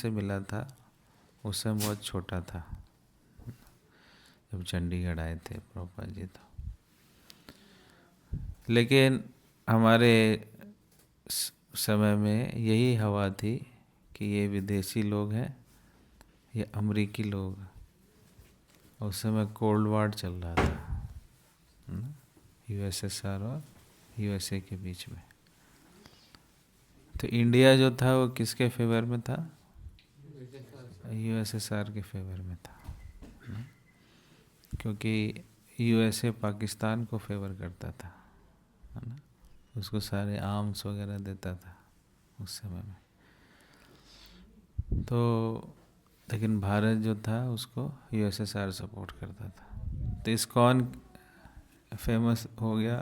से मिला था, उस समय बहुत छोटा था जब चंडीगढ़ आए थे प्रभुपाद जी। तो लेकिन हमारे समय में यही हवा थी कि ये विदेशी लोग हैं, ये अमरीकी लोग। उस समय कोल्ड वार चल रहा था यूएसएसआर और यूएसए के बीच में। तो इंडिया जो था वो किसके फेवर में था? यूएसएसआर के फेवर में था, क्योंकि यूएसए पाकिस्तान को फेवर करता था, है ना। उसको सारे आर्म्स वगैरह देता था उस समय में। तो लेकिन भारत जो था उसको यूएसएसआर सपोर्ट करता था। तो इस्कॉन फेमस हो गया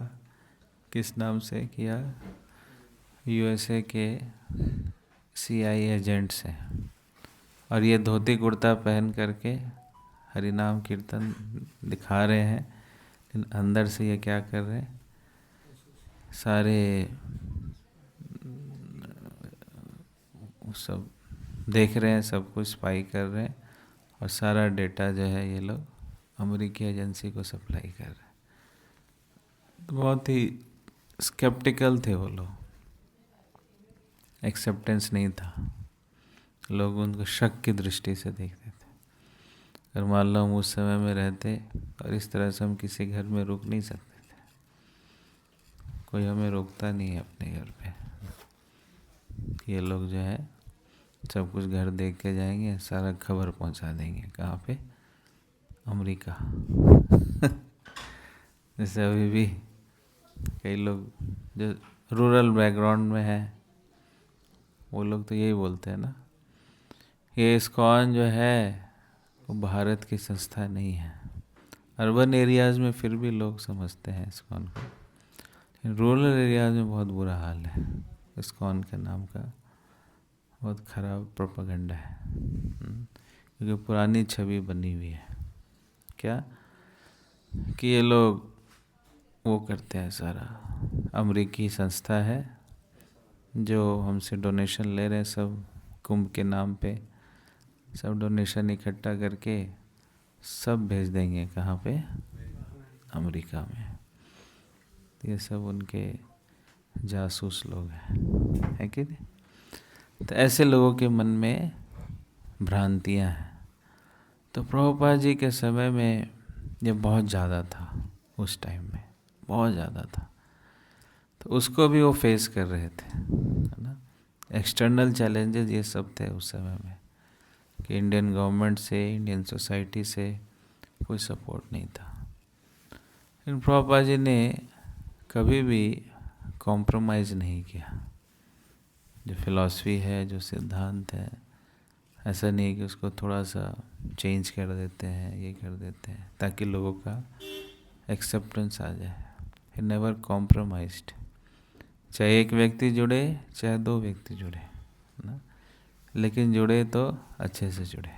किस नाम से किया? यूएसए के सीआई एजेंट से। और ये धोती कुर्ता पहन करके हरिनाम कीर्तन दिखा रहे हैं, लेकिन अंदर से ये क्या कर रहे हैं? सारे सब देख रहे हैं, सब कुछ स्पाई कर रहे हैं, और सारा डेटा जो है ये लोग अमेरिकी एजेंसी को सप्लाई कर रहे हैं। तो बहुत ही स्केप्टिकल थे वो लोग, एक्सेप्टेंस नहीं था, लोग उनको शक की दृष्टि से देखते थे। अगर मान लो हम उस समय में रहते और इस तरह से हम किसी घर में रुक नहीं सकते थे, कोई हमें रोकता नहीं है अपने घर पे। ये लोग जो है सब कुछ घर देख के जाएंगे, सारा खबर पहुंचा देंगे। कहाँ पे? अमेरिका। जैसे अभी भी कई लोग जो रूरल बैकग्राउंड में है वो लोग तो यही बोलते हैं ना, ये इस्कॉन जो है वो भारत की संस्था नहीं है। अर्बन एरियाज़ में फिर भी लोग समझते हैं इस्कॉन को, रूरल एरियाज़ में बहुत बुरा हाल है। इस्कॉन के नाम का बहुत खराब प्रोपेगेंडा है, क्योंकि पुरानी छवि बनी हुई है क्या कि ये लोग वो करते हैं, सारा अमेरिकी संस्था है जो हमसे डोनेशन ले रहे हैं, सब कुंभ के नाम पे सब डोनेशन इकट्ठा करके सब भेज देंगे कहाँ पे? अमेरिका में। ये सब उनके जासूस लोग हैं, है कि नहीं? तो ऐसे लोगों के मन में भ्रांतियाँ हैं। तो प्रभुपाद जी के समय में ये बहुत ज़्यादा था, उस टाइम में बहुत ज़्यादा था। तो उसको भी वो फेस कर रहे थे, है ना। एक्सटर्नल चैलेंजेस ये सब थे उस समय में कि इंडियन गवर्नमेंट से, इंडियन सोसाइटी से कोई सपोर्ट नहीं था। लेकिन प्रभुपाद जी ने कभी भी कॉम्प्रोमाइज़ नहीं किया। जो फिलॉसफी है, जो सिद्धांत है, ऐसा नहीं कि उसको थोड़ा सा चेंज कर देते हैं, ये कर देते हैं ताकि लोगों का एक्सेप्टेंस आ जाए। He never compromised. चाहे एक व्यक्ति जुड़े, चाहे दो व्यक्ति जुड़े, ना, लेकिन जुड़े तो अच्छे से जुड़े,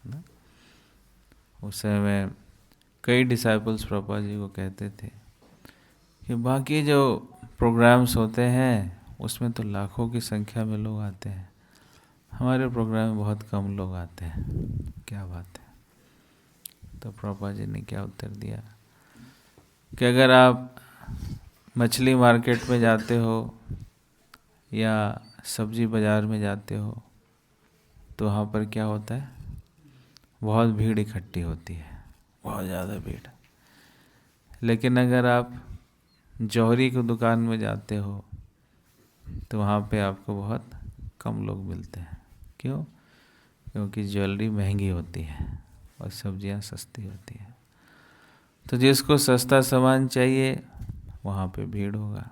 ना। उस समय कई डिसाइपल्स प्रभुपाद जी को कहते थे कि बाकी जो प्रोग्राम्स होते हैं उसमें तो लाखों की संख्या में लोग आते हैं, हमारे प्रोग्राम में बहुत कम लोग आते हैं, क्या बात है? तो प्रभुपाद जी ने क्या उत्तर दिया कि अगर आप मछली मार्केट में जाते हो या सब्जी बाज़ार में जाते हो तो वहाँ पर क्या होता है? बहुत भीड़ इकट्ठी होती है, बहुत ज़्यादा भीड़। लेकिन अगर आप जौहरी की दुकान में जाते हो तो वहाँ पे आपको बहुत कम लोग मिलते हैं। क्यों? क्योंकि ज्वेलरी महंगी होती है और सब्जियाँ सस्ती होती हैं। तो जिसको सस्ता सामान चाहिए वहाँ पे भीड़ होगा,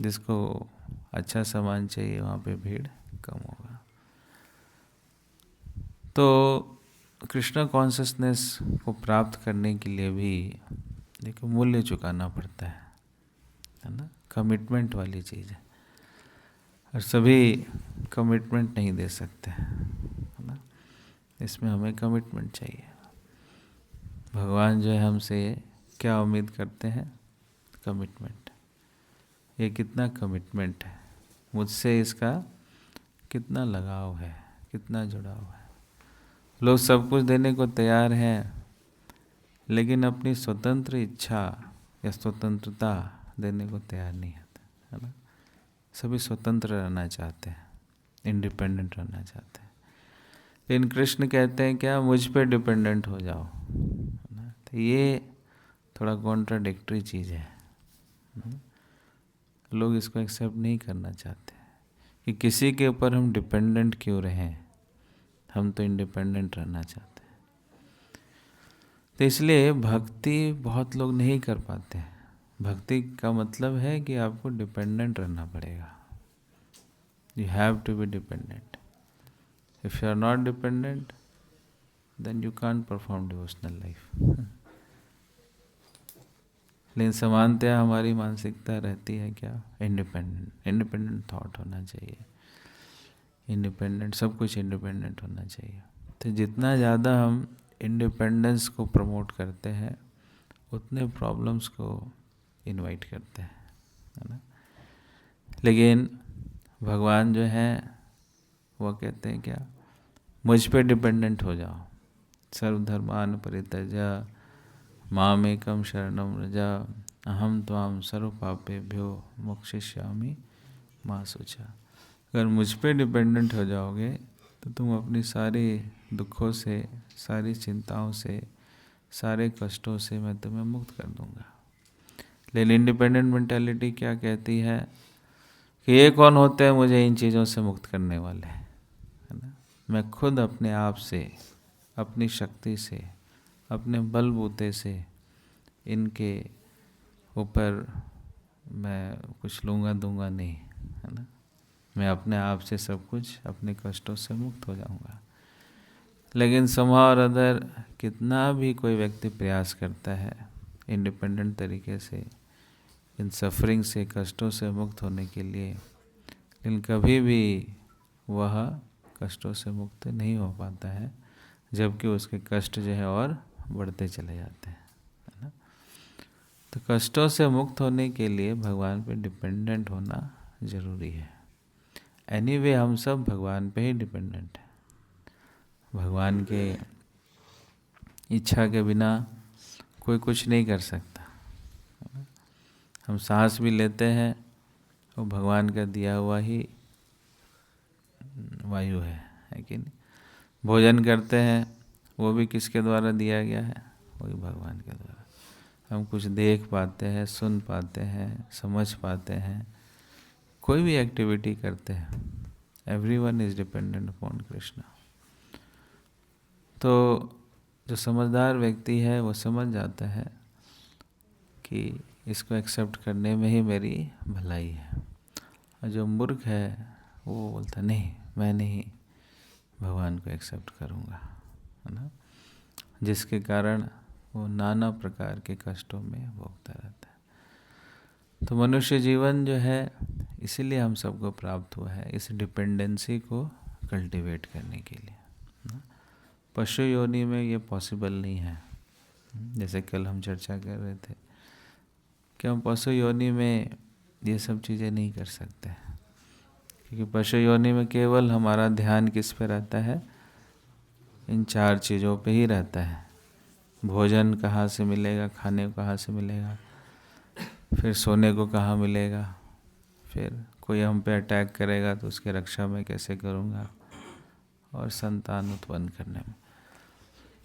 जिसको अच्छा सामान चाहिए वहाँ पे भीड़ कम होगा। तो कृष्णा कॉन्शसनेस को प्राप्त करने के लिए भी देखो मूल्य चुकाना पड़ता है ना। कमिटमेंट वाली चीज़ है, और सभी कमिटमेंट नहीं दे सकते, है ना। इसमें हमें कमिटमेंट चाहिए। भगवान जो है हमसे क्या उम्मीद करते हैं? कमिटमेंट। ये कितना कमिटमेंट है, मुझसे इसका कितना लगाव है, कितना जुड़ा हुआ है। लोग सब कुछ देने को तैयार हैं, लेकिन अपनी स्वतंत्र इच्छा या स्वतंत्रता देने को तैयार नहीं होते, है ना। सभी स्वतंत्र रहना चाहते हैं, इंडिपेंडेंट रहना चाहते हैं। लेकिन कृष्ण कहते हैं क्या, मुझ पे डिपेंडेंट हो जाओ, है ना। तो ये थोड़ा कॉन्ट्राडिक्टरी चीज़ है। लोग इसको एक्सेप्ट नहीं करना चाहते कि किसी के ऊपर हम डिपेंडेंट क्यों रहें, हम तो इंडिपेंडेंट रहना चाहते हैं। तो इसलिए भक्ति बहुत लोग नहीं कर पाते हैं। भक्ति का मतलब है कि आपको डिपेंडेंट रहना पड़ेगा। You have to be dependent. If you are not dependent then you can't perform devotional life. लेकिन समानतया हमारी मानसिकता रहती है क्या, इंडिपेंडेंट थॉट होना चाहिए, इंडिपेंडेंट सब कुछ इंडिपेंडेंट होना चाहिए। तो जितना ज़्यादा हम इंडिपेंडेंस को प्रमोट करते हैं उतने प्रॉब्लम्स को इनवाइट करते हैं, है ना। लेकिन भगवान जो हैं वो कहते हैं क्या, मुझ पे डिपेंडेंट हो जाओ। सर्वधर्मान परित्यज्य मामेकं शरणं व्रज अहम त्वां सर्वपापेभ्यो मोक्षयिष्यामि मा शुचा। अगर मुझ पे डिपेंडेंट हो जाओगे तो तुम अपनी सारी दुखों से, सारी चिंताओं से, सारे कष्टों से मैं तुम्हें मुक्त कर दूंगा। लेकिन इंडिपेंडेंट मेंटालिटी क्या कहती है कि ये कौन होते हैं मुझे इन चीज़ों से मुक्त करने वाले, है ना। मैं खुद अपने आप से, अपनी शक्ति से, अपने बलबूते से इनके ऊपर मैं कुछ लूँगा दूंगा नहीं, है ना। मैं अपने आप से सब कुछ, अपने कष्टों से मुक्त हो जाऊंगा। लेकिन somehow or other कितना भी कोई व्यक्ति प्रयास करता है इंडिपेंडेंट तरीके से इन सफरिंग से, कष्टों से मुक्त होने के लिए, लेकिन कभी भी वह कष्टों से मुक्त नहीं हो पाता है, जबकि उसके कष्ट जो है और बढ़ते चले जाते हैं, है ना। तो कष्टों से मुक्त होने के लिए भगवान पे डिपेंडेंट होना जरूरी है। एनीवे हम सब भगवान पे ही डिपेंडेंट हैं। भगवान के इच्छा के बिना कोई कुछ नहीं कर सकता। हम सांस भी लेते हैं वो भगवान का दिया हुआ ही वायु है कि नहीं। भोजन करते हैं वो भी किसके द्वारा दिया गया है, वही भगवान के द्वारा। हम कुछ देख पाते हैं, सुन पाते हैं, समझ पाते हैं, कोई भी एक्टिविटी करते हैं, everyone is dependent upon Krishna. तो जो समझदार व्यक्ति है वो समझ जाता है कि इसको एक्सेप्ट करने में ही मेरी भलाई है। और जो मूर्ख है वो बोलता नहीं, मैं नहीं भगवान को एक्सेप्ट करूँगा, है ना। जिसके कारण वो नाना प्रकार के कष्टों में भोगता रहता है। तो मनुष्य जीवन जो है इसीलिए हम सबको प्राप्त हुआ है, इस डिपेंडेंसी को कल्टीवेट करने के लिए, ना। पशु योनि में ये पॉसिबल नहीं है। जैसे कल हम चर्चा कर रहे थे कि हम पशु योनि में ये सब चीज़ें नहीं कर सकते, क्योंकि पशु योनि में केवल हमारा ध्यान किस पे रहता है, इन चार चीज़ों पे ही रहता है। भोजन कहाँ से मिलेगा, खाने को कहाँ से मिलेगा, फिर सोने को कहाँ मिलेगा, फिर कोई हम पे अटैक करेगा तो उसकी रक्षा मैं कैसे करूँगा, और संतान उत्पन्न करने में।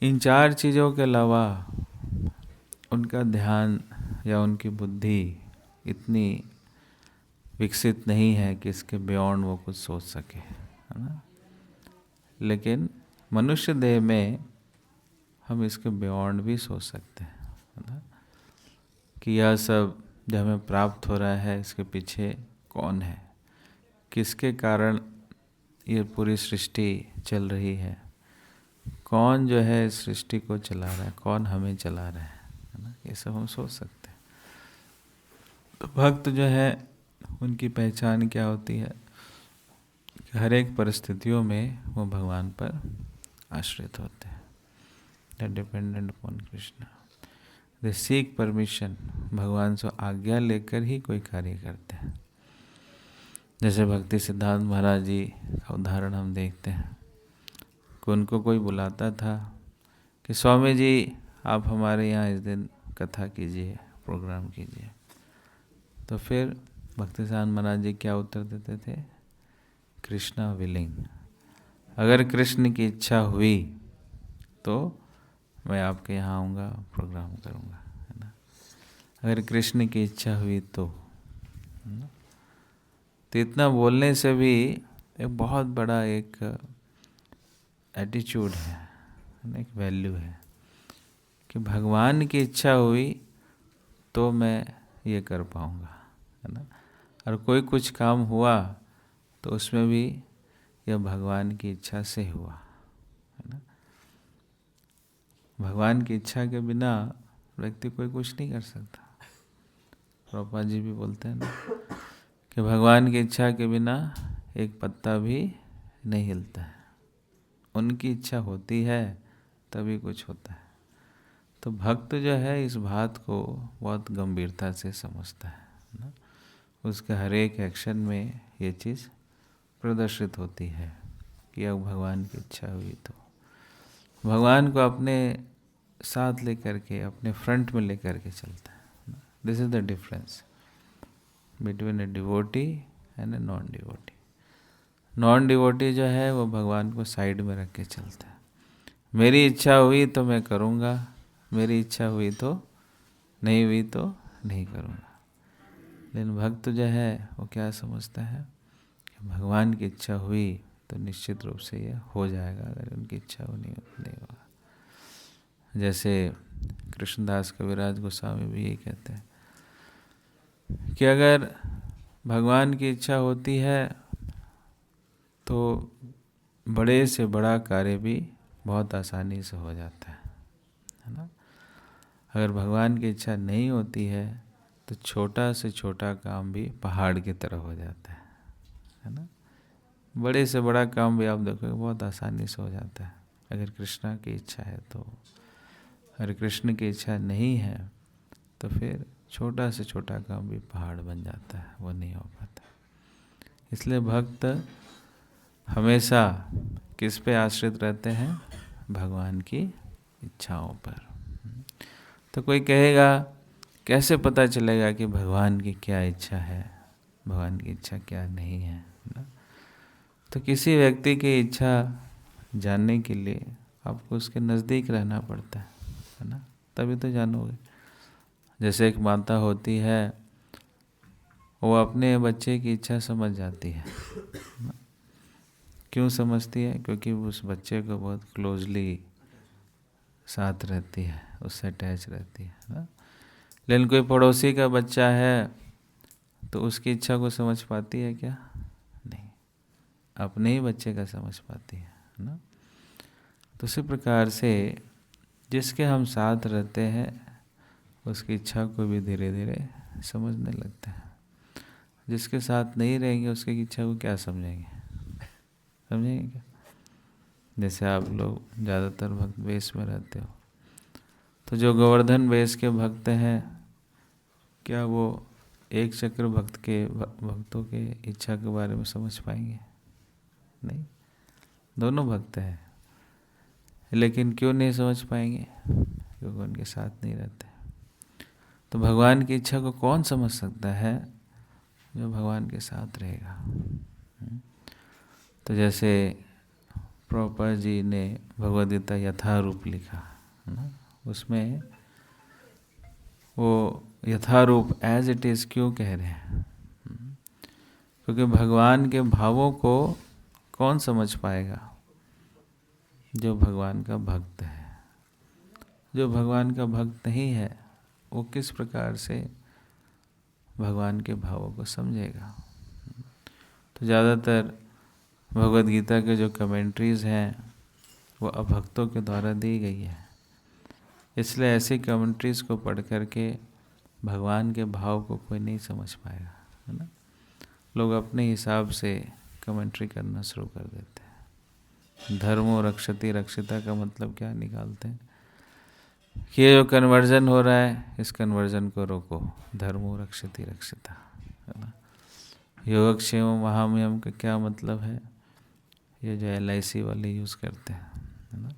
इन चार चीज़ों के अलावा उनका ध्यान या उनकी बुद्धि इतनी विकसित नहीं है कि इसके बियॉन्ड वो कुछ सोच सके, है ना। लेकिन मनुष्य देह में हम इसके बियॉन्ड भी सोच सकते हैं, है ना, कि यह सब जो हमें प्राप्त हो रहा है इसके पीछे कौन है, किसके कारण ये पूरी सृष्टि चल रही है, कौन जो है इस सृष्टि को चला रहा है, कौन हमें चला रहा है ना। ये सब हम सोच सकते हैं। तो भक्त जो है उनकी पहचान क्या होती है कि हर एक परिस्थितियों में वो भगवान पर आश्रित होते हैं, dependent upon Krishna. They seek permission, भगवान से आज्ञा लेकर ही कोई कार्य करते हैं। जैसे भक्ति सिद्धांत महाराज जी का उदाहरण हम देखते हैं, कि उनको कोई बुलाता था कि स्वामी जी आप हमारे यहाँ इस दिन कथा कीजिए, प्रोग्राम कीजिए। तो फिर भक्ति सिद्धांत महाराज जी क्या उत्तर देते थे? कृष्णा विलिंग, अगर कृष्ण की इच्छा हुई तो मैं आपके यहाँ आऊँगा, प्रोग्राम करूँगा, है ना। अगर कृष्ण की इच्छा हुई तो, है ना। तो इतना बोलने से भी एक बहुत बड़ा एक एटीट्यूड है, एक वैल्यू है कि भगवान की इच्छा हुई तो मैं ये कर पाऊँगा, है ना। और कोई कुछ काम हुआ तो उसमें भी यह भगवान की इच्छा से हुआ, है ना। भगवान की इच्छा के बिना व्यक्ति कोई कुछ नहीं कर सकता। प्रभुपाद जी भी बोलते हैं ना कि भगवान की इच्छा के बिना एक पत्ता भी नहीं हिलता है। उनकी इच्छा होती है तभी कुछ होता है। तो भक्त जो है इस बात को बहुत गंभीरता से समझता है ना। उसके हर एक एक्शन में ये चीज़ प्रदर्शित होती है कि अब भगवान की इच्छा हुई तो भगवान को अपने साथ लेकर के, अपने फ्रंट में लेकर के चलता है। This is the difference between a devotee and a non devotee. Non devotee जो है वो भगवान को साइड में रख के चलता है। मेरी इच्छा हुई तो मैं करूँगा, मेरी इच्छा हुई तो नहीं हुई तो नहीं करूँगा। लेकिन भक्त जो है वो क्या समझता है कि भगवान की इच्छा हुई तो निश्चित रूप से ये हो जाएगा, अगर उनकी इच्छा हो नहीं होगा। जैसे कृष्णदास कविराज गोस्वामी भी यही कहते हैं कि अगर भगवान की इच्छा होती है तो बड़े से बड़ा कार्य भी बहुत आसानी से हो जाता है ना। अगर भगवान की इच्छा नहीं होती है तो छोटा से छोटा काम भी पहाड़ की तरह हो जाता है ना। बड़े से बड़ा काम भी आप देखोगे बहुत आसानी से हो जाता है अगर कृष्णा की इच्छा है तो। अगर कृष्ण की इच्छा नहीं है तो फिर छोटा से छोटा काम भी पहाड़ बन जाता है, वो नहीं हो पाता। इसलिए भक्त हमेशा किस पे आश्रित रहते हैं? भगवान की इच्छाओं पर। तो कोई कहेगा कैसे पता चलेगा कि भगवान की क्या इच्छा है, भगवान की इच्छा क्या नहीं है ना? तो किसी व्यक्ति की इच्छा जानने के लिए आपको उसके नज़दीक रहना पड़ता है ना, तभी तो जानोगे। जैसे एक माता होती है, वो अपने बच्चे की इच्छा समझ जाती है ना? क्यों समझती है? क्योंकि वो उस बच्चे को बहुत क्लोजली साथ रहती है, उससे अटैच रहती है ना? लेकिन कोई पड़ोसी का बच्चा है तो उसकी इच्छा को समझ पाती है क्या? नहीं, अपने ही बच्चे का समझ पाती है ना। तो उसी प्रकार से जिसके हम साथ रहते हैं उसकी इच्छा को भी धीरे धीरे समझने लगते हैं। जिसके साथ नहीं रहेंगे उसकी इच्छा को क्या समझेंगे? समझेंगे क्या? जैसे आप लोग ज़्यादातर भक्त वेश में रहते हो, तो जो गोवर्धन वेश के भक्त हैं, क्या वो एक चक्र भक्तों के इच्छा के बारे में समझ पाएंगे? नहीं, दोनों भक्त हैं, लेकिन क्यों नहीं समझ पाएंगे? क्योंकि उनके साथ नहीं रहते। तो भगवान की इच्छा को कौन समझ सकता है? जो भगवान के साथ रहेगा। तो जैसे प्रभुपाद जी ने भगवद गीता यथारूप लिखा है ना, उसमें वो यथारूप एज इट इज़ क्यों कह रहे हैं? क्योंकि भगवान के भावों को कौन समझ पाएगा? जो भगवान का भक्त है। जो भगवान का भक्त नहीं है वो किस प्रकार से भगवान के भावों को समझेगा? तो ज़्यादातर भगवद गीता के जो कमेंट्रीज़ हैं वो अभक्तों के द्वारा दी गई है। इसलिए ऐसी कमेंट्रीज़ को पढ़ करके भगवान के भाव को कोई नहीं समझ पाएगा, है ना। लोग अपने हिसाब से कमेंट्री करना शुरू कर देते हैं। धर्मो रक्षति रक्षिता का मतलब क्या निकालते हैं? ये जो कन्वर्जन हो रहा है इस कन्वर्जन को रोको, धर्मो रक्षति रक्षिता, है ना। योगक्षेम महामयम का क्या मतलब है? ये जो LIC वाले यूज़ करते हैं, है ना,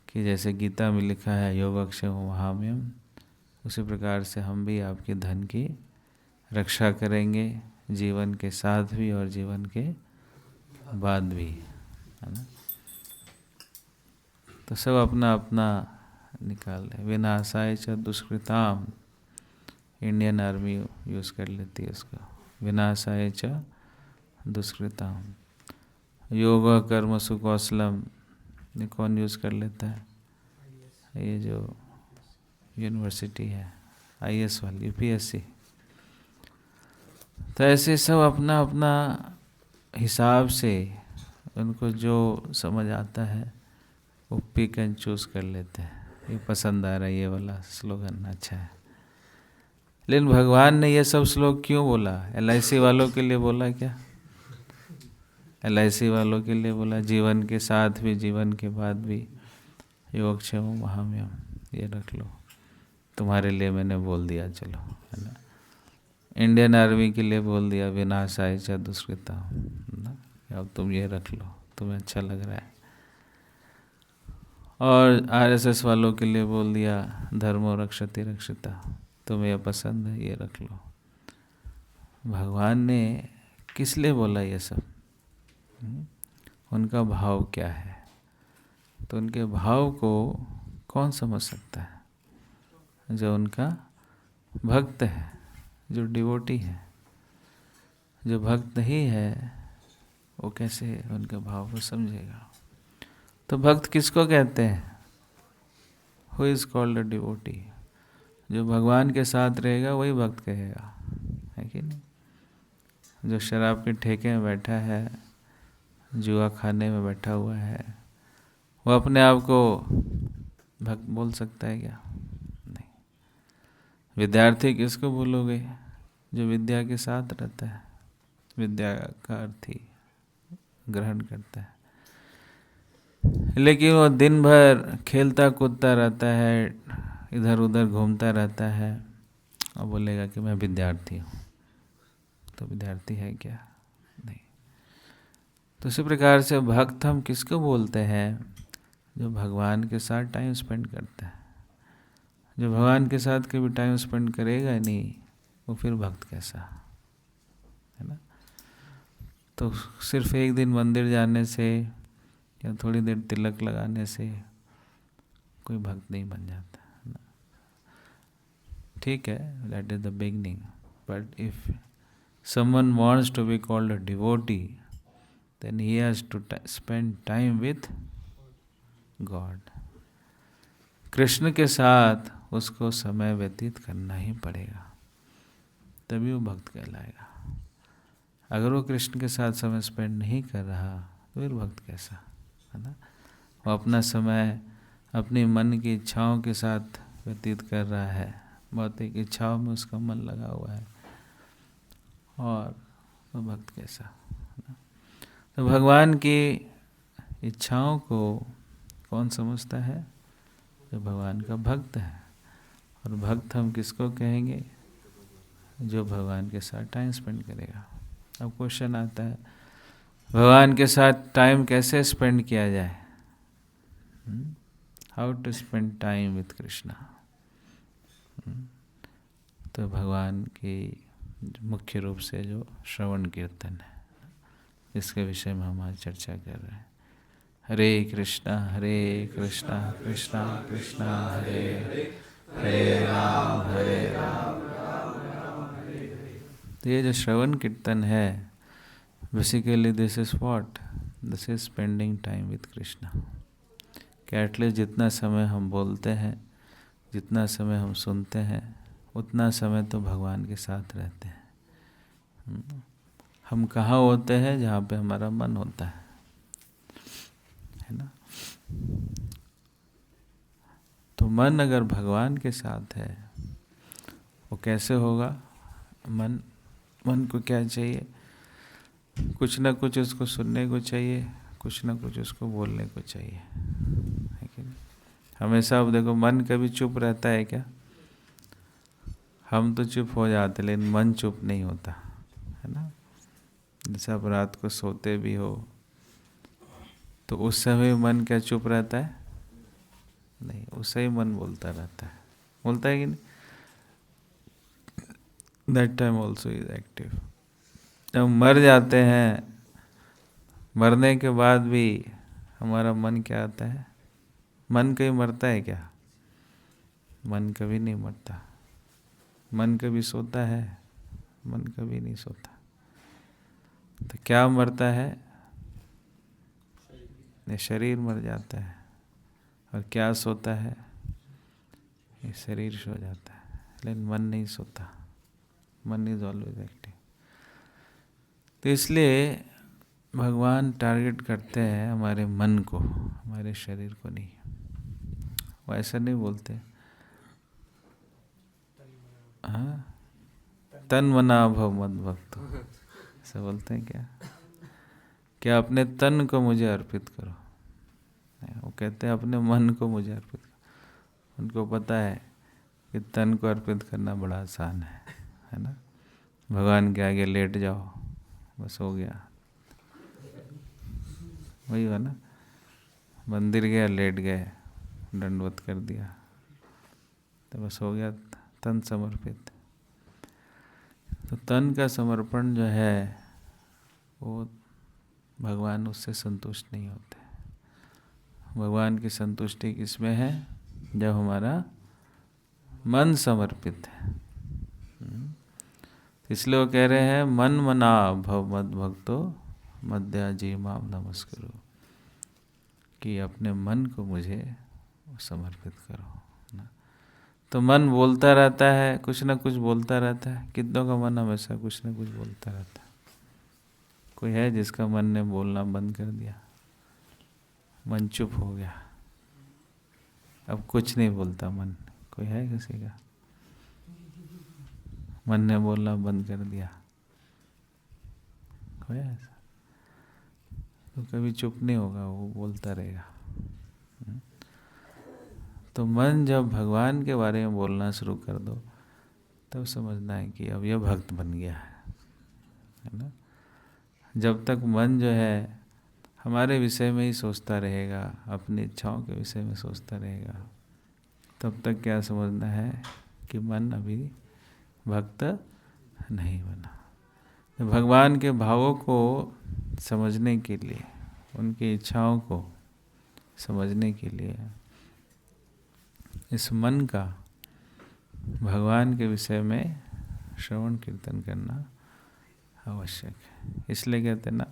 कि जैसे गीता में लिखा है योगक्षेम वहाम्यम, उसी प्रकार से हम भी आपके धन की रक्षा करेंगे, जीवन के साथ भी और जीवन के बाद भी, है ना। तो सब अपना अपना निकाल रहे। विनाशाय च दुष्कृताम, इंडियन आर्मी यूज़ कर लेती है उसको, विनाशाय च दुष्कृताम। योग कर्म सुकौशलम, ये कौन यूज़ कर लेता है? ये जो यूनिवर्सिटी है IAS वाली, UPSC। तो ऐसे सब अपना अपना हिसाब से उनको जो समझ आता है वो पिक एंड चूज़ कर लेते हैं। ये पसंद आ रहा है, ये वाला स्लोगन अच्छा है। लेकिन भगवान ने ये सब श्लोक क्यों बोला? LIC वालों के लिए बोला क्या? LIC वालों के लिए बोला, जीवन के साथ भी जीवन के बाद भी योगक्षेम महाम्यम, ये रख लो, तुम्हारे लिए मैंने बोल दिया, चलो, है ना। इंडियन आर्मी के लिए बोल दिया विनाशाय च दुष्कृताम, ना, अब तुम ये रख लो, तुम्हें अच्छा लग रहा है। और RSS वालों के लिए बोल दिया धर्मो रक्षति रक्षिता, तुम्हें यह पसंद है, ये रख लो। भगवान ने किस लिए बोला ये सब? उनका भाव क्या है? तो उनके भाव को कौन समझ सकता है? जो उनका भक्त है, जो डिवोटी है। जो भक्त नहीं है वो कैसे उनके भाव को समझेगा? तो भक्त किसको कहते हैं? Who is called a devotee? जो भगवान के साथ रहेगा वही भक्त कहेगा, है कि नहीं? जो शराब के ठेके में बैठा है, जुआ खाने में बैठा हुआ है, वो अपने आप को भक्त बोल सकता है क्या? नहीं। विद्यार्थी किसको बोलोगे? जो विद्या के साथ रहता है, विद्या का अर्थ ही ग्रहण करता है। लेकिन वो दिन भर खेलता कूदता रहता है, इधर उधर घूमता रहता है और बोलेगा कि मैं विद्यार्थी हूँ, तो विद्यार्थी है क्या? नहीं। तो इसी प्रकार से भक्त हम किसको बोलते हैं? जो भगवान के साथ टाइम स्पेंड करता है। जो भगवान के साथ कभी टाइम स्पेंड करेगा नहीं, वो फिर भक्त कैसा, है ना। तो सिर्फ एक दिन मंदिर जाने से या थोड़ी देर तिलक लगाने से कोई भक्त नहीं बन जाता, है ना। ठीक है, that is the beginning, but if someone wants to be called a devotee, then he has to spend time with God. Krishna के साथ उसको समय व्यतीत करना ही पड़ेगा, तभी वो भक्त कहलाएगा। अगर वो कृष्ण के साथ समय स्पेंड नहीं कर रहा तो फिर भक्त कैसा, है ना। वो अपना समय अपनी मन की इच्छाओं के साथ व्यतीत कर रहा है, भौतिक इच्छाओं में उसका मन लगा हुआ है, और वो भक्त कैसा। तो भगवान की इच्छाओं को कौन समझता है? जो भगवान का भक्त है। और भक्त हम किसको कहेंगे? जो भगवान के साथ टाइम स्पेंड करेगा। अब क्वेश्चन आता है, भगवान के साथ टाइम कैसे स्पेंड किया जाए? How to spend time with Krishna? तो भगवान की मुख्य रूप से जो श्रवण कीर्तन है, इसके विषय में हम आज चर्चा कर रहे हैं। हरे कृष्णा कृष्णा कृष्णा हरे हरे, हरे राम तो ये जो श्रवण कीर्तन है, basically this is what? This is spending time with Krishna. कि एटलीस्ट जितना समय हम बोलते हैं, जितना समय हम सुनते हैं, उतना समय तो भगवान के साथ रहते हैं। हम कहाँ होते हैं? जहाँ पे हमारा मन होता है ना। तो मन अगर भगवान के साथ है, वो कैसे होगा? मन को क्या चाहिए? कुछ ना कुछ उसको सुनने को चाहिए, कुछ ना कुछ उसको बोलने को चाहिए, है कि नहीं? हमेशा अब देखो, मन कभी चुप रहता है क्या? हम तो चुप हो जाते, लेकिन मन चुप नहीं होता, है ना। जैसे आप रात को सोते भी हो तो उस समय मन क्या चुप रहता है? नहीं, उससे ही मन बोलता रहता है। बोलता है कि नहीं? That time also is active. जब मर जाते हैं, मरने के बाद भी हमारा मन क्या आता है? मन कहीं मरता है क्या? मन कभी नहीं मरता। मन कभी सोता है? मन कभी नहीं सोता। तो क्या मरता है? ये शरीर मर जाता है। और क्या सोता है? ये शरीर सो जाता है, लेकिन मन नहीं सोता। मन इज ऑलवेज एक्टिव। तो इसलिए भगवान टारगेट करते हैं हमारे मन को, हमारे शरीर को नहीं। वो ऐसा नहीं बोलते, हाँ, तन मना भव मद भक्तो, ऐसा बोलते हैं क्या? क्या अपने तन को मुझे अर्पित करो। वो कहते हैं अपने मन को मुझे अर्पित करो। उनको पता है कि तन को अर्पित करना बड़ा आसान है ना? भगवान के आगे लेट जाओ, बस हो गया। वही हुआ ना, मंदिर गया, लेट गए, दंडवत कर दिया, तो बस हो गया, तन समर्पित। तो तन का समर्पण जो है वो भगवान उससे संतुष्ट नहीं होते। भगवान की संतुष्टि किसमें है? जब हमारा मन समर्पित है। इसलिए वो कह रहे हैं मन मना भव मद भक्तो मध्याजी माम नमस्करो, कि अपने मन को मुझे समर्पित करो ना। तो मन बोलता रहता है, कुछ ना कुछ बोलता रहता है। कितनों का मन हमेशा कुछ ना कुछ बोलता रहता है। कोई है जिसका मन ने बोलना बंद कर दिया? मन चुप हो गया, अब कुछ नहीं बोलता मन? कोई है किसी का? मन ने बोलना बंद कर दिया? कोई है ऐसा? तो कभी चुप नहीं होगा, वो बोलता रहेगा। तो मन जब भगवान के बारे में बोलना शुरू कर दो, तब समझना है कि अब यह भक्त बन गया है ना। जब तक मन जो है हमारे विषय में ही सोचता रहेगा, अपनी इच्छाओं के विषय में सोचता रहेगा, तब तक क्या समझना है कि मन अभी भक्त नहीं बना। तो भगवान के भावों को समझने के लिए, उनकी इच्छाओं को समझने के लिए इस मन का भगवान के विषय में श्रवण कीर्तन करना आवश्यक है। इसलिए कहते हैं ना,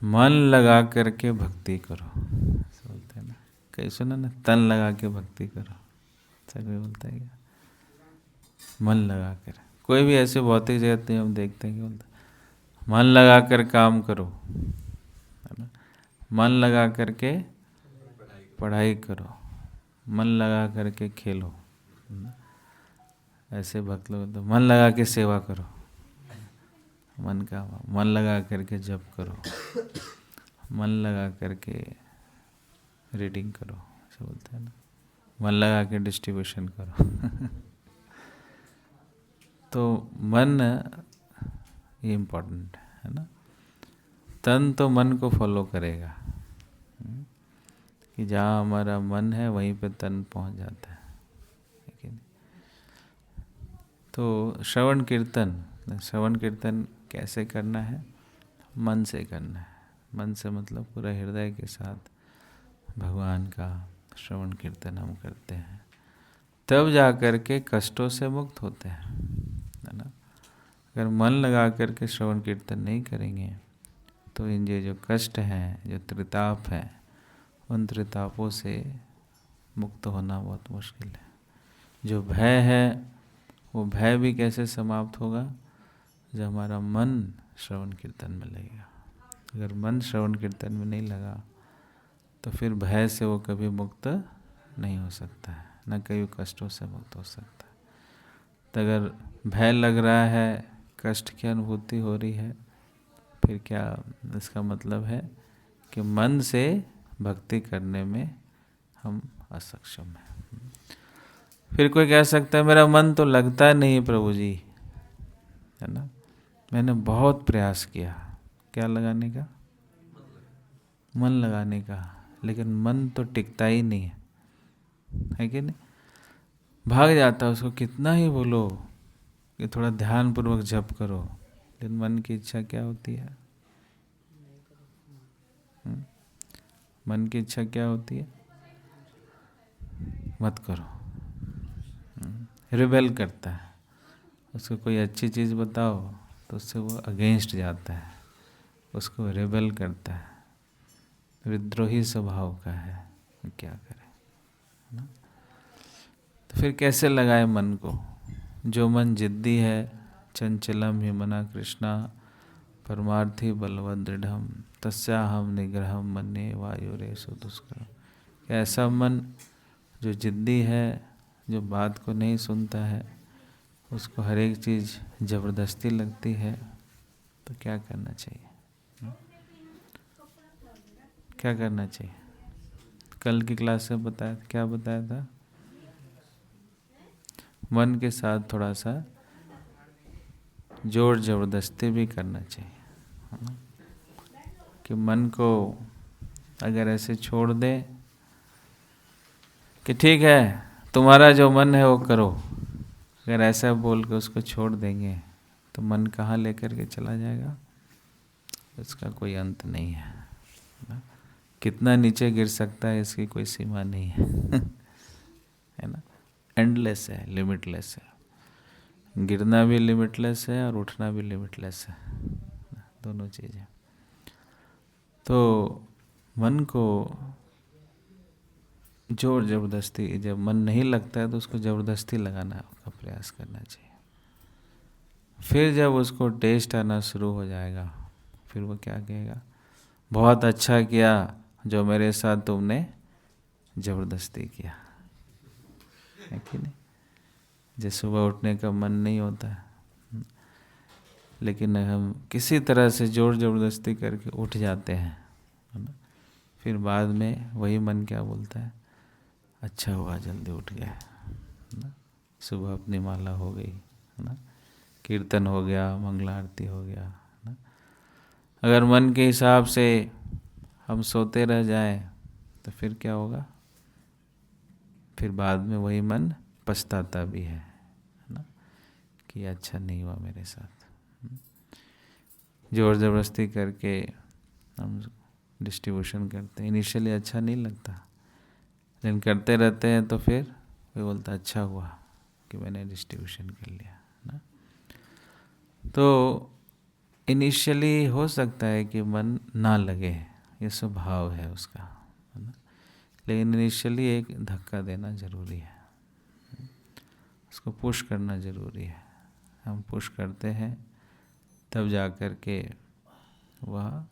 मन लगा करके भक्ति करो, बोलते हैं ना। कहीं सुना ना, तन लगा के भक्ति करो, सभी बोलता है क्या? मन लगा कर। कोई भी ऐसे भौतिक जगत में हम देखते हैं कि बोलता मन लगा कर काम करो, है ना। मन लगा करके पढ़ाई करो, मन लगा करके खेलो। ऐसे भक्त लोग तो मन लगा के सेवा करो, मन का मन लगा करके जप करो, मन लगा करके रीडिंग करो, ऐसे बोलते हैं ना। मन लगा के डिस्ट्रीब्यूशन करो। तो मन ये इम्पोर्टेंट है ना। तन तो मन को फॉलो करेगा, कि जहाँ हमारा मन है वहीं पे तन पहुँच जाता है। तो श्रवण कीर्तन कैसे करना है? मन से करना है। मन से मतलब पूरा हृदय के साथ भगवान का श्रवण कीर्तन हम करते हैं, तब जा कर के कष्टों से मुक्त होते हैं, है ना। अगर मन लगा कर के श्रवण कीर्तन नहीं करेंगे तो इन जो कष्ट हैं, जो त्रिताप हैं, उन त्रितापों से मुक्त होना बहुत मुश्किल है। जो भय है, वो भय भी कैसे समाप्त होगा? जब हमारा मन श्रवण कीर्तन में लगेगा। अगर मन श्रवण कीर्तन में नहीं लगा तो फिर भय से वो कभी मुक्त नहीं हो सकता है, न कभी कष्टों से मुक्त हो सकता है। तो अगर भय लग रहा है, कष्ट की अनुभूति हो रही है, फिर क्या इसका मतलब है कि मन से भक्ति करने में हम असक्षम हैं। फिर कोई कह सकता है मेरा मन तो लगता नहीं प्रभु जी, है ना। मैंने बहुत प्रयास किया, क्या लगाने का? मन लगाने का, लेकिन मन तो टिकता ही नहीं है कि नहीं? भाग जाता है, उसको कितना ही बोलो कि थोड़ा ध्यान पूर्वक जप करो, लेकिन मन की इच्छा क्या होती है? मन की इच्छा क्या होती है? मत करो। रिबेल करता है, उसको कोई अच्छी चीज़ बताओ तो उससे वो अगेंस्ट जाता है, उसको रिबेल करता है, विद्रोही स्वभाव का है। क्या करे ना? तो फिर कैसे लगाए मन को? जो मन जिद्दी है, चंचलम हि मना कृष्णा परमार्थी बलवद दृढ़म तस्याहम निग्रहम मन्ये वायुरेषु दुष्करम। ऐसा मन जो जिद्दी है, जो बात को नहीं सुनता है, उसको हर एक चीज़ ज़बरदस्ती लगती है, तो क्या करना चाहिए? क्या करना चाहिए? कल की क्लास में बताया, क्या बताया था? मन के साथ थोड़ा सा जोर ज़बरदस्ती भी करना चाहिए, है ना? कि मन को अगर ऐसे छोड़ दे कि ठीक है तुम्हारा जो मन है वो करो, अगर ऐसा बोल के उसको छोड़ देंगे तो मन कहाँ लेकर के चला जाएगा? इसका कोई अंत नहीं है ना? कितना नीचे गिर सकता है इसकी कोई सीमा नहीं है है ना? एंडलेस है, लिमिटलेस है। गिरना भी लिमिटलेस है और उठना भी लिमिटलेस है, दोनों चीज़ें। तो मन को जोर ज़बरदस्ती, जब मन नहीं लगता है तो उसको ज़बरदस्ती लगाना का प्रयास करना चाहिए। फिर जब उसको टेस्ट आना शुरू हो जाएगा, फिर वो क्या कहेगा? बहुत अच्छा किया जो मेरे साथ तुमने ज़बरदस्ती किया, है कि नहीं? जैसे सुबह उठने का मन नहीं होता है, लेकिन हम किसी तरह से जोर ज़बरदस्ती करके उठ जाते हैं, है ना? फिर बाद में वही मन क्या बोलता है? अच्छा हुआ जल्दी उठ गए, है ना? सुबह अपनी माला हो गई, है ना? कीर्तन हो गया, मंगला आरती हो गया, है ना? अगर मन के हिसाब से हम सोते रह जाएं तो फिर क्या होगा? फिर बाद में वही मन पछताता भी है ना? कि अच्छा नहीं हुआ मेरे साथ। जोर ज़बरदस्ती करके हम डिस्ट्रीब्यूशन करते हैं, इनिशियली अच्छा नहीं लगता, लेकिन करते रहते हैं तो फिर वो बोलता अच्छा हुआ कि मैंने डिस्ट्रीब्यूशन कर लिया ना। तो इनिशियली हो सकता है कि मन ना लगे, ये स्वभाव है उसका, है ना? लेकिन इनिशियली एक धक्का देना ज़रूरी है, उसको पुश करना ज़रूरी है। हम पुश करते हैं तब जा कर के वह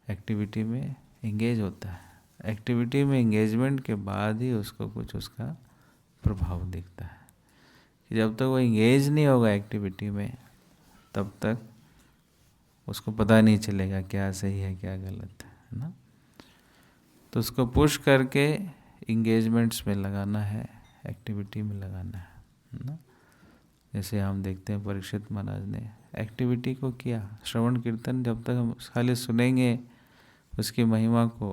एक्टिविटी में एंगेज होता है। एक्टिविटी में एंगेजमेंट के बाद ही उसको कुछ उसका प्रभाव दिखता है। कि जब तक वो एंगेज नहीं होगा एक्टिविटी में, तब तक उसको पता नहीं चलेगा क्या सही है क्या गलत है ना? तो उसको पुश करके इंगेजमेंट्स में लगाना है, एक्टिविटी में लगाना है ना? जैसे हम देखते हैं परीक्षित महाराज ने एक्टिविटी को किया, श्रवण कीर्तन जब तक हम खाली सुनेंगे उसकी महिमा को,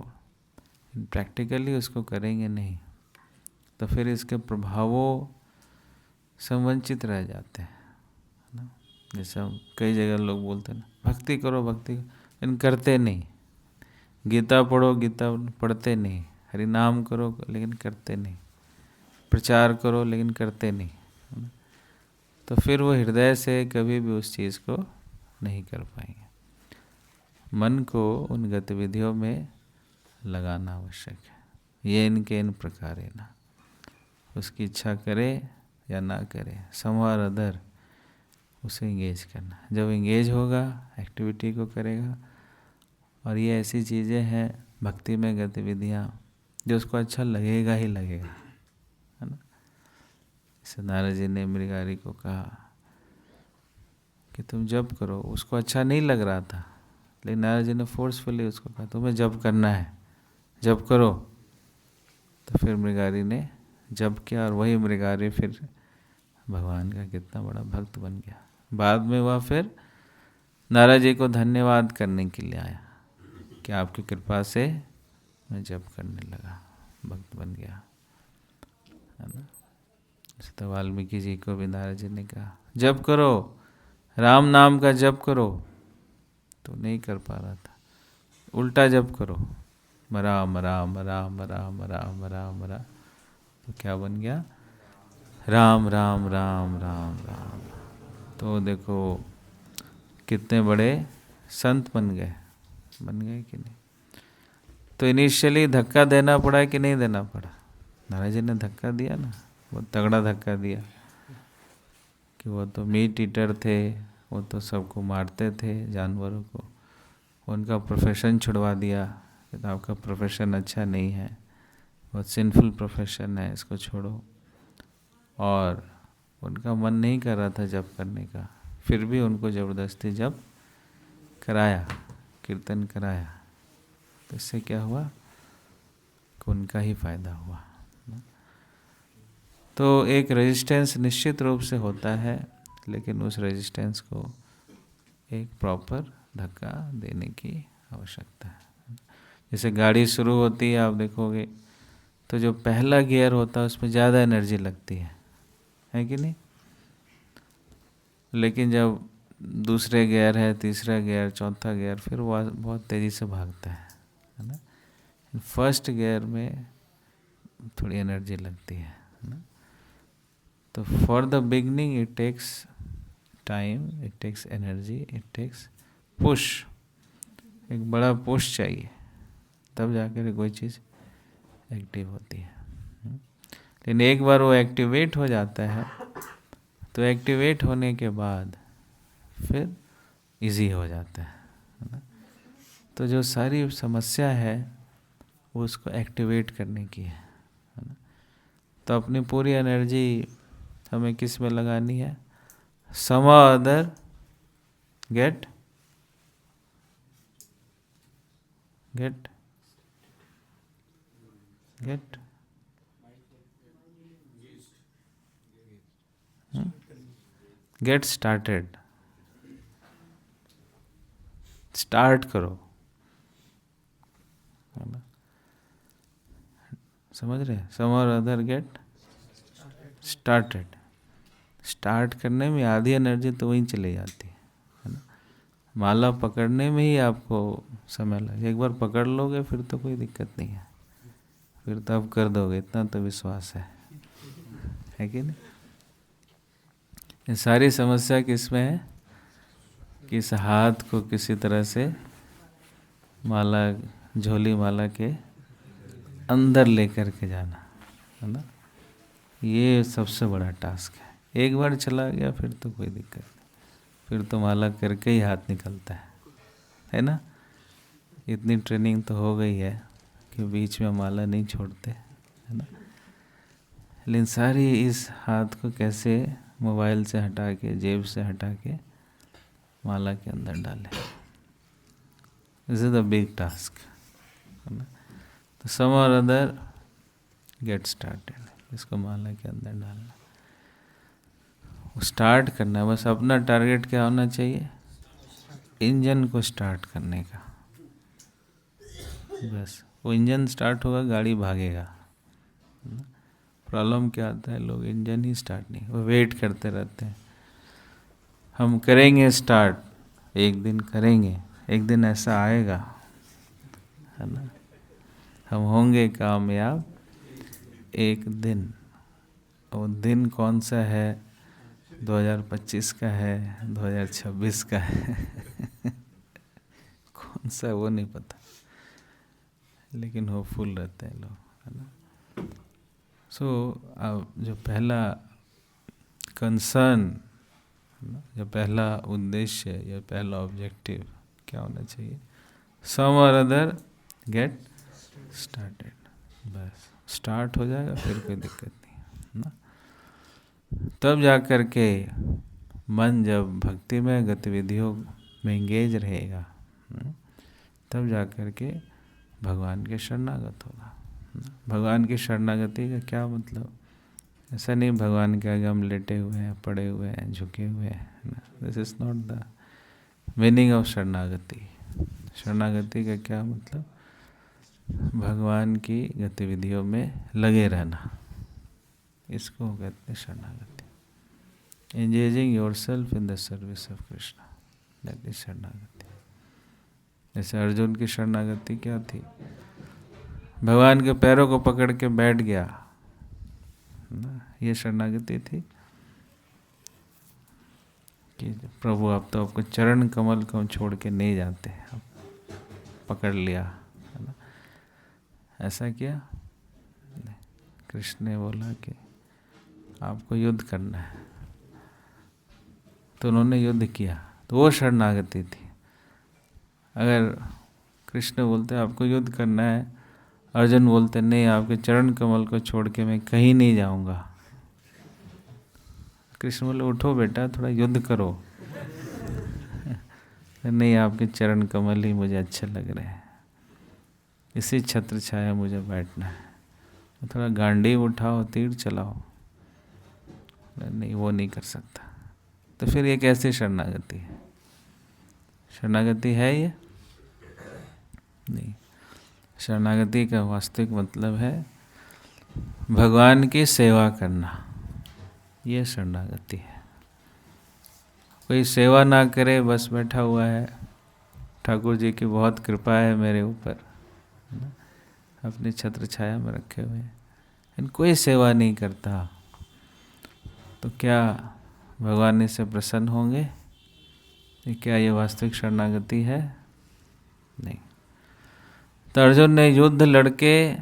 प्रैक्टिकली उसको करेंगे नहीं, तो फिर इसके प्रभावों से वंचित रह जाते हैं ना? जैसे हम कई जगह लोग बोलते हैं ना भक्ति करो भक्ति करो, लेकिन करते नहीं। गीता पढ़ो, गीता पढ़ते नहीं। हरि नाम करो लेकिन करते नहीं। प्रचार करो लेकिन करते नहीं। तो फिर वो हृदय से कभी भी उस चीज़ को नहीं कर पाएंगे। मन को उन गतिविधियों में लगाना आवश्यक है। ये इनके इन प्रकार है ना, उसकी इच्छा करे या ना करे, समवार अदर उसे इंगेज करना। जब इंगेज होगा एक्टिविटी को करेगा, और ये ऐसी चीज़ें हैं भक्ति में गतिविधियाँ जो उसको अच्छा लगेगा ही लगेगा, है ना? जैसे नारद जी ने मृगारी को कहा कि तुम जप करो, उसको अच्छा नहीं लग रहा था, लेकिन नारद जी ने फोर्सफुली उसको कहा तुम्हें जप करना है, जप करो। तो फिर मृगारी ने जप किया, और वही मृगारी फिर भगवान का कितना बड़ा भक्त बन गया। बाद में वह फिर नारद जी को धन्यवाद करने के लिए आया कि आपकी कृपा से मैं जप करने लगा, भक्त बन गया, है ना। जैसे तो वाल्मीकि जी को भी नारद जी ने कहा जप करो, राम नाम का जप करो, तो नहीं कर पा रहा था, उल्टा जप करो, राम राम राम राम राम राम राम, तो क्या बन गया, राम राम राम राम राम। तो देखो कितने बड़े संत बन गए कि नहीं। तो इनिशियली धक्का देना पड़ा कि नहीं देना पड़ा, नारायण जी ने धक्का दिया ना, बहुत तगड़ा धक्का दिया कि वो तो मीट ईटर थे, वो तो सबको मारते थे जानवरों को, उनका प्रोफेशन छुड़वा दिया कि तो आपका प्रोफेशन अच्छा नहीं है, बहुत सिंफुल प्रोफेशन है, इसको छोड़ो। और उनका मन नहीं कर रहा था जप करने का, फिर भी उनको ज़बरदस्ती जप कराया, कीर्तन कराया, तो इससे क्या हुआ कि उनका ही फायदा हुआ। तो एक रेजिस्टेंस निश्चित रूप से होता है, लेकिन उस रेजिस्टेंस को एक प्रॉपर धक्का देने की आवश्यकता है। जैसे गाड़ी शुरू होती है, आप देखोगे तो जो पहला गियर होता है उसमें ज़्यादा एनर्जी लगती है कि नहीं। लेकिन जब दूसरे गियर है, तीसरा गियर, चौथा गियर, फिर वो बहुत तेज़ी से भागता है ना। फर्स्ट गियर में थोड़ी एनर्जी लगती है ना। तो for the beginning it takes time, it takes energy, it takes push, एक बड़ा पुश चाहिए, तब जाकर कोई चीज़ एक्टिव होती है। लेकिन एक बार वो एक्टिवेट हो जाता है, तो एक्टिवेट होने के बाद फिर इजी हो जाता है ना। तो जो सारी समस्या है वो उसको एक्टिवेट करने की है ना। तो अपनी पूरी एनर्जी हमें किस में लगानी है, some other get get get get started, start करो, है ना। समझ रहे, some other get started, start करने में आधी एनर्जी तो वहीं चली जाती है ना। माला पकड़ने में ही आपको समय लगे, एक बार पकड़ लोगे फिर तो कोई दिक्कत नहीं है, फिर तो आप कर दोगे, इतना तो विश्वास है कि नहीं। ये सारी समस्या किसमें है कि इस हाथ को किसी तरह से माला, झोली माला के अंदर लेकर के जाना, है ना। ये सबसे बड़ा टास्क है। एक बार चला गया फिर तो कोई दिक्कत नहीं, फिर तो माला करके ही हाथ निकलता है ना। इतनी ट्रेनिंग तो हो गई है कि बीच में माला नहीं छोड़ते, है ना। लेकिन सारी इस हाथ को कैसे मोबाइल से हटा के, जेब से हटा के माला के अंदर डालें, this is the big task, है ना। तो सम और अदर गेट स्टार्टेड, इसको माला के अंदर डालना, स्टार्ट करना। बस अपना टारगेट क्या होना चाहिए, इंजन को स्टार्ट करने का। बस वो इंजन स्टार्ट होगा, गाड़ी भागेगा। प्रॉब्लम क्या आता है, लोग इंजन ही स्टार्ट नहीं, वो वेट करते रहते हैं। हम करेंगे स्टार्ट, एक दिन करेंगे, एक दिन ऐसा आएगा, है ना, हम होंगे कामयाब एक दिन। वो दिन कौन सा है, 2025 का है, 2026 का है कौन सा वो नहीं पता, लेकिन होपफुल रहते हैं लोग, है ना। सो जो पहला कंसर्न, जो पहला उद्देश्य या पहला ऑब्जेक्टिव क्या होना चाहिए, सम और अदर गेट स्टार्टेड। बस स्टार्ट हो जाएगा फिर कोई दिक्कत नहीं, है ना। तब जा कर के मन जब भक्ति में गतिविधियों में एंगेज रहेगा, तब जा कर के भगवान के शरणागत होगा। भगवान की शरणागति का क्या मतलब, ऐसा नहीं भगवान के आगे हम लेटे हुए हैं, पड़े हुए हैं, झुके हुए हैं, this is not the meaning of शरणागति। शरणागति का क्या मतलब? भगवान की गतिविधियों में लगे रहना, इसको कहते हैं शरणागति। Engaging yourself in the service of Krishna, that is शरणागति। जैसे अर्जुन की शरणागति क्या थी? भगवान के पैरों को पकड़ के बैठ गया ना, ये शरणागति थी कि प्रभु आप तो आपको चरण कमल को छोड़ के नहीं जाते, आप पकड़ लिया, है ना, ऐसा किया? कृष्ण ने बोला कि आपको युद्ध करना है, तो उन्होंने युद्ध किया, तो वो शरणागति थी। अगर कृष्ण बोलते आपको युद्ध करना है, अर्जुन बोलते नहीं आपके चरण कमल को छोड़ के मैं कहीं नहीं जाऊंगा, कृष्ण बोले उठो बेटा थोड़ा युद्ध करो, नहीं आपके चरण कमल ही मुझे अच्छे लग रहे हैं, इसी छत्र छाया मुझे बैठना है, थोड़ा गांडीव उठाओ तीर चलाओ, नहीं वो नहीं कर सकता। तो फिर ये कैसे शरणागति है? शरणागति है ये नहीं। शरणागति का वास्तविक मतलब है भगवान की सेवा करना, ये शरणागति है। कोई सेवा ना करे, बस बैठा हुआ है, ठाकुर जी की बहुत कृपा है मेरे ऊपर, अपनी छत्र छाया में रखे हुए हैं, कोई सेवा नहीं करता, तो क्या भगवान इससे प्रसन्न होंगे? क्या ये वास्तविक शरणागति है? नहीं। तो अर्जुन ने युद्ध लड़के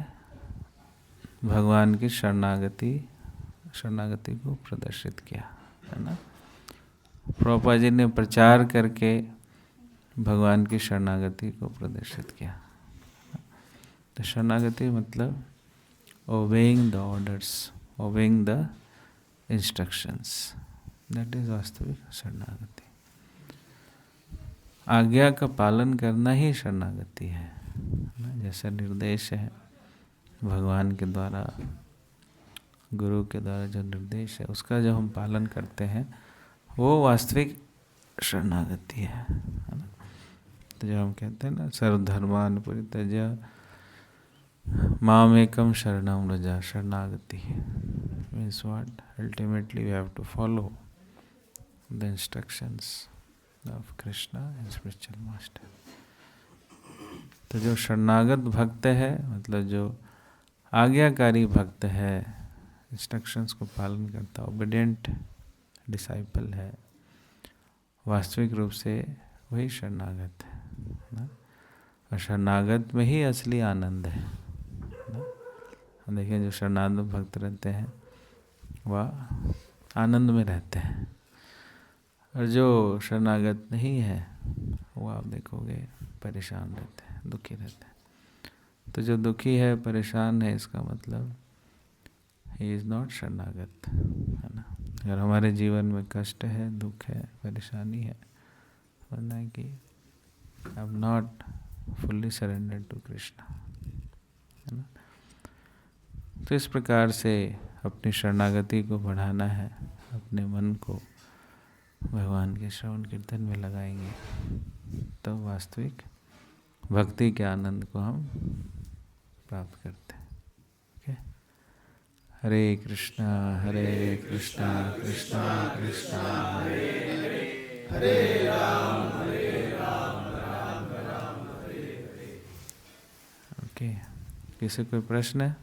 भगवान की शरणागति को प्रदर्शित किया, है ना। प्रभुपाद जी ने प्रचार करके भगवान की शरणागति को प्रदर्शित किया। तो शरणागति मतलब obeying the orders, obeying the instructions, that is वास्तविक शरणागति। आज्ञा का पालन करना ही शरणागति है, जैसा निर्देश है भगवान के द्वारा, गुरु के द्वारा जो निर्देश है उसका जब हम पालन करते हैं वो वास्तविक शरणागति है ना। तो जब हम कहते हैं ना सर्वधर्मान् परित्यज्य मामेकं शरणं व्रज, शरणागति means what? Ultimately we have to follow the instructions of Krishna and spiritual master. तो जो शरणागत भक्त है मतलब जो आज्ञाकारी भक्त है, इंस्ट्रक्शंस को पालन करता, ओबीडिएंट डिसाइपल है, वास्तविक रूप से वही शरणागत है ना। और शरणागत में ही असली आनंद है ना। देखिए जो शरणागत भक्त रहते हैं वह आनंद में रहते हैं, और जो शरणागत नहीं है वो आप देखोगे परेशान रहते हैं, दुखी रहते हैं। तो जो दुखी है, परेशान है, इसका मतलब ही इज़ नॉट शरणागत, है ना। अगर हमारे जीवन में कष्ट है, दुख है, परेशानी है, वरना है कि I am not fully surrendered to Krishna, है ना। तो इस प्रकार से अपनी शरणागति को बढ़ाना है, अपने मन को भगवान के श्रवण कीर्तन में लगाएंगे तो वास्तविक भक्ति के आनंद को हम प्राप्त करते हैं। ओके, हरे कृष्णा कृष्णा कृष्णा हरे हरे, हरे राम राम राम हरे हरे। ओके, किसी कोई प्रश्न है?